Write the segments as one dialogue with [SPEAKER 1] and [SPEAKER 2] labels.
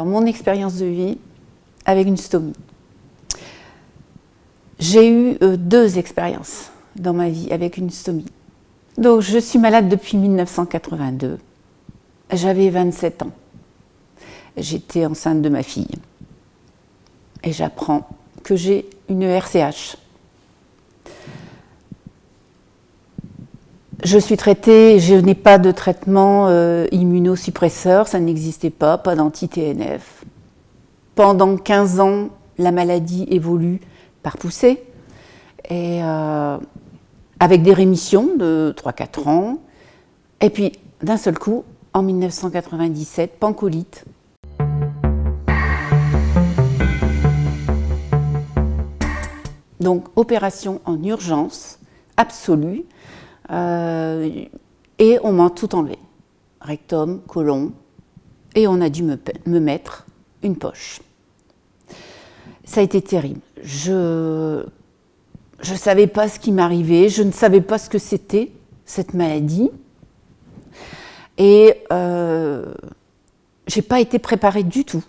[SPEAKER 1] Alors, mon expérience de vie avec une stomie. J'ai eu 2 expériences dans ma vie avec une stomie. Donc, je suis malade depuis 1982. J'avais 27 ans. J'étais enceinte de ma fille. Et j'apprends que j'ai une RCH. Je suis traitée, je n'ai pas de traitement immunosuppresseur, ça n'existait pas d'anti-TNF. Pendant 15 ans, la maladie évolue par poussée, et avec des rémissions de 3-4 ans. Et puis, d'un seul coup, en 1997, pancolite. Donc, opération en urgence absolue. Et on m'a tout enlevé, rectum, côlon, et on a dû me mettre une poche. Ça a été terrible. Je ne savais pas ce qui m'arrivait, je ne savais pas ce que c'était, cette maladie. Et je n'ai pas été préparée du tout.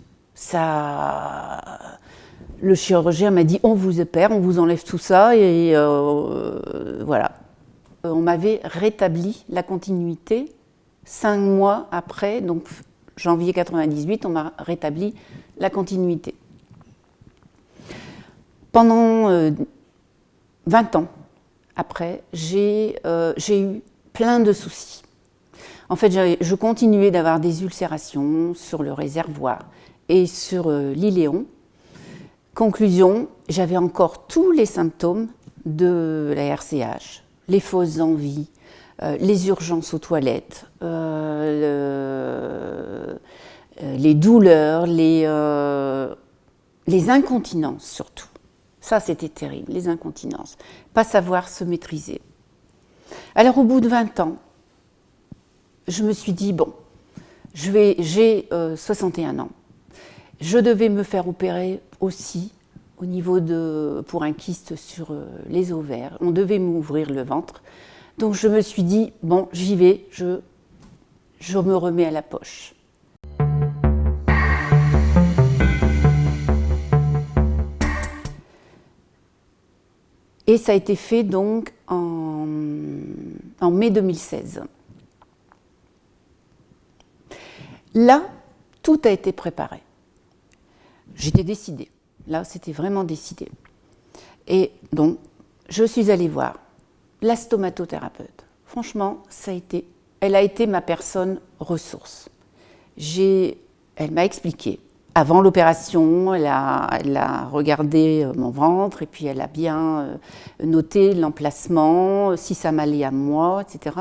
[SPEAKER 1] Le chirurgien m'a dit, on vous opère, on vous enlève tout ça, et voilà. On m'avait rétabli la continuité 5 mois après, donc janvier 98, on m'a rétabli la continuité. Pendant 20 ans après, j'ai eu plein de soucis. En fait, je continuais d'avoir des ulcérations sur le réservoir et sur l'iléon. Conclusion, j'avais encore tous les symptômes de la RCH. Les fausses envies, les urgences aux toilettes, les douleurs, les incontinences surtout. Ça, c'était terrible, les incontinences. Pas savoir se maîtriser. Alors, au bout de 20 ans, je me suis dit, bon, j'ai 61 ans. Je devais me faire opérer aussi au niveau pour un kyste sur les ovaires. On devait m'ouvrir le ventre. Donc je me suis dit, bon, j'y vais, je me remets à la poche. Et ça a été fait donc en mai 2016. Là, tout a été préparé. J'étais décidée. Là, c'était vraiment décidé. Et donc, je suis allée voir la stomatothérapeute. Franchement, elle a été ma personne ressource. Elle m'a expliqué. Avant l'opération, elle a regardé mon ventre et puis elle a bien noté l'emplacement, si ça m'allait à moi, etc.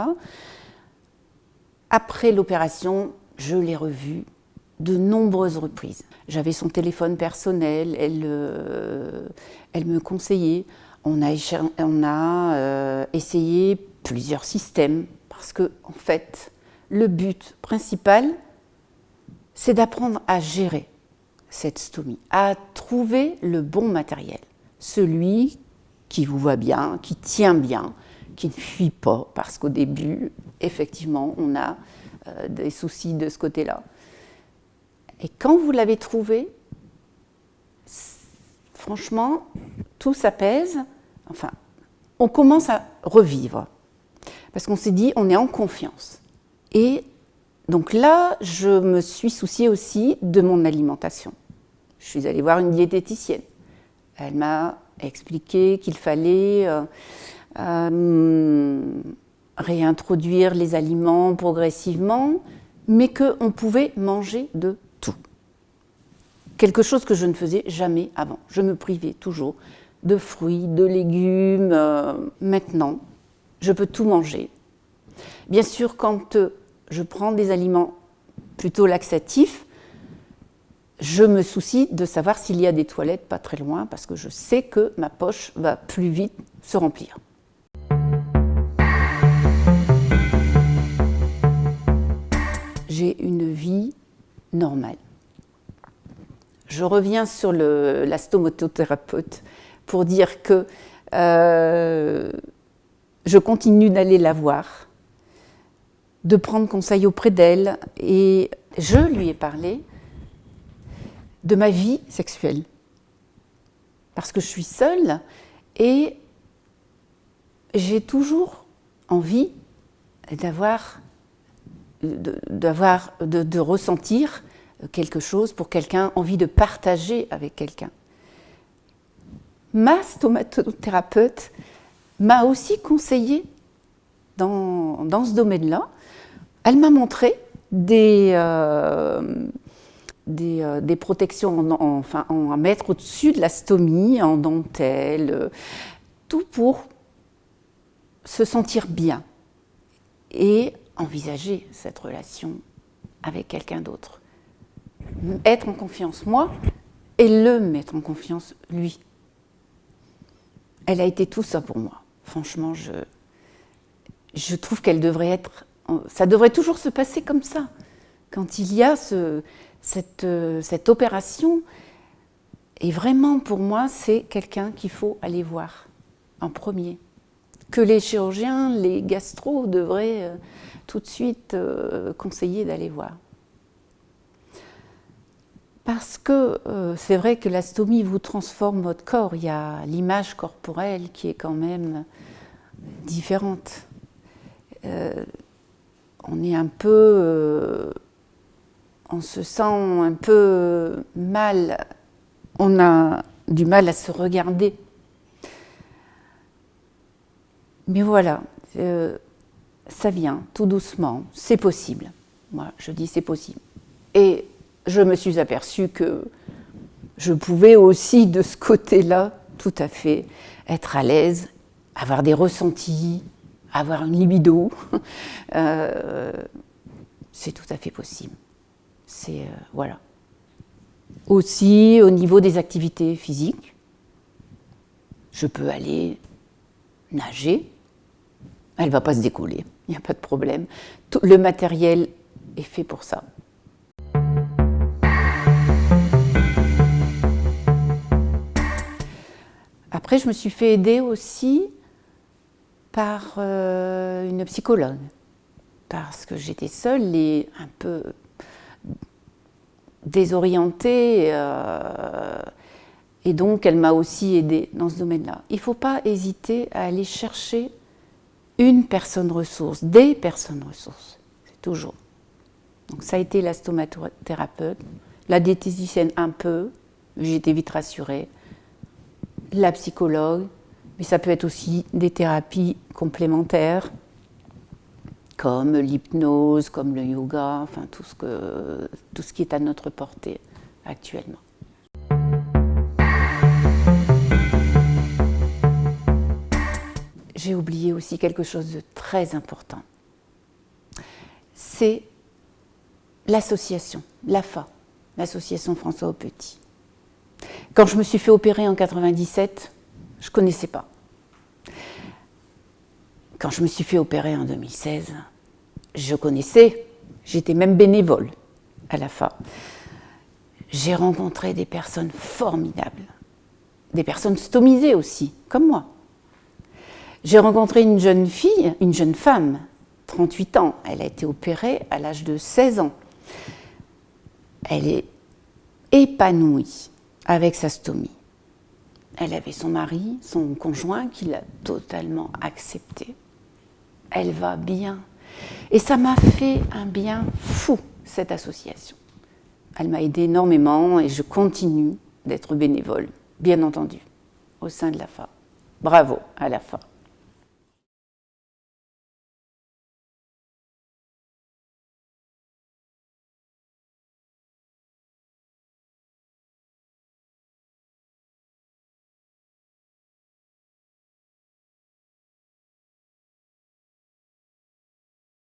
[SPEAKER 1] Après l'opération, je l'ai revue de nombreuses reprises. J'avais son téléphone personnel, elle me conseillait. On a essayé plusieurs systèmes parce que, en fait, le but principal, c'est d'apprendre à gérer cette stomie, à trouver le bon matériel, celui qui vous va bien, qui tient bien, qui ne fuit pas, parce qu'au début, effectivement, on a des soucis de ce côté-là. Et quand vous l'avez trouvé, franchement, tout s'apaise. Enfin, on commence à revivre. Parce qu'on s'est dit, on est en confiance. Et donc là, je me suis souciée aussi de mon alimentation. Je suis allée voir une diététicienne. Elle m'a expliqué qu'il fallait réintroduire les aliments progressivement, mais qu'on pouvait manger de tout. Quelque chose que je ne faisais jamais avant. Je me privais toujours de fruits, de légumes. Maintenant, je peux tout manger. Bien sûr, quand je prends des aliments plutôt laxatifs, je me soucie de savoir s'il y a des toilettes pas très loin, parce que je sais que ma poche va plus vite se remplir. J'ai une vie normale. Je reviens sur la stomatothérapeute pour dire que je continue d'aller la voir, de prendre conseil auprès d'elle, et je lui ai parlé de ma vie sexuelle. Parce que je suis seule et j'ai toujours envie de ressentir quelque chose pour quelqu'un, envie de partager avec quelqu'un. Ma stomatothérapeute m'a aussi conseillé dans ce domaine-là. Elle m'a montré des protections à mettre au-dessus de la stomie, en dentelle, tout pour se sentir bien et envisager cette relation avec quelqu'un d'autre. Être en confiance, moi, et le mettre en confiance, lui. Elle a été tout ça pour moi. Franchement, je trouve qu'elle devrait être... Ça devrait toujours se passer comme ça. Quand il y a cette opération, et vraiment pour moi, c'est quelqu'un qu'il faut aller voir en premier. Que les chirurgiens, les gastros devraient tout de suite conseiller d'aller voir. Parce que c'est vrai que la stomie vous transforme votre corps. Il y a l'image corporelle qui est quand même différente. On est un peu... on se sent un peu mal. On a du mal à se regarder. Mais voilà, ça vient tout doucement. C'est possible. Moi, je dis c'est possible. Et je me suis aperçue que je pouvais aussi, de ce côté-là, tout à fait être à l'aise, avoir des ressentis, avoir une libido. C'est tout à fait possible. C'est, voilà. Aussi, au niveau des activités physiques, je peux aller nager. Elle ne va pas se décoller, il n'y a pas de problème. Tout le matériel est fait pour ça. Après, je me suis fait aider aussi par une psychologue, parce que j'étais seule et un peu désorientée, et donc elle m'a aussi aidée dans ce domaine-là. Il ne faut pas hésiter à aller chercher une personne ressource, des personnes ressources, c'est toujours. Donc ça a été la stomatothérapeute, la diététicienne un peu, j'ai été vite rassurée, la psychologue, mais ça peut être aussi des thérapies complémentaires, comme l'hypnose, comme le yoga, enfin tout ce qui est à notre portée actuellement. J'ai oublié aussi quelque chose de très important. C'est l'association, l'AFA, l'association François Aupetit. Quand je me suis fait opérer en 97, je ne connaissais pas. Quand je me suis fait opérer en 2016, je connaissais, j'étais même bénévole à l'AFA. J'ai rencontré des personnes formidables, des personnes stomisées aussi, comme moi. J'ai rencontré une jeune fille, une jeune femme, 38 ans. Elle a été opérée à l'âge de 16 ans. Elle est épanouie avec sa stomie. Elle avait son mari, son conjoint, qui l'a totalement acceptée. Elle va bien. Et ça m'a fait un bien fou, cette association. Elle m'a aidée énormément et je continue d'être bénévole, bien entendu, au sein de l'AFA. Bravo à l'AFA.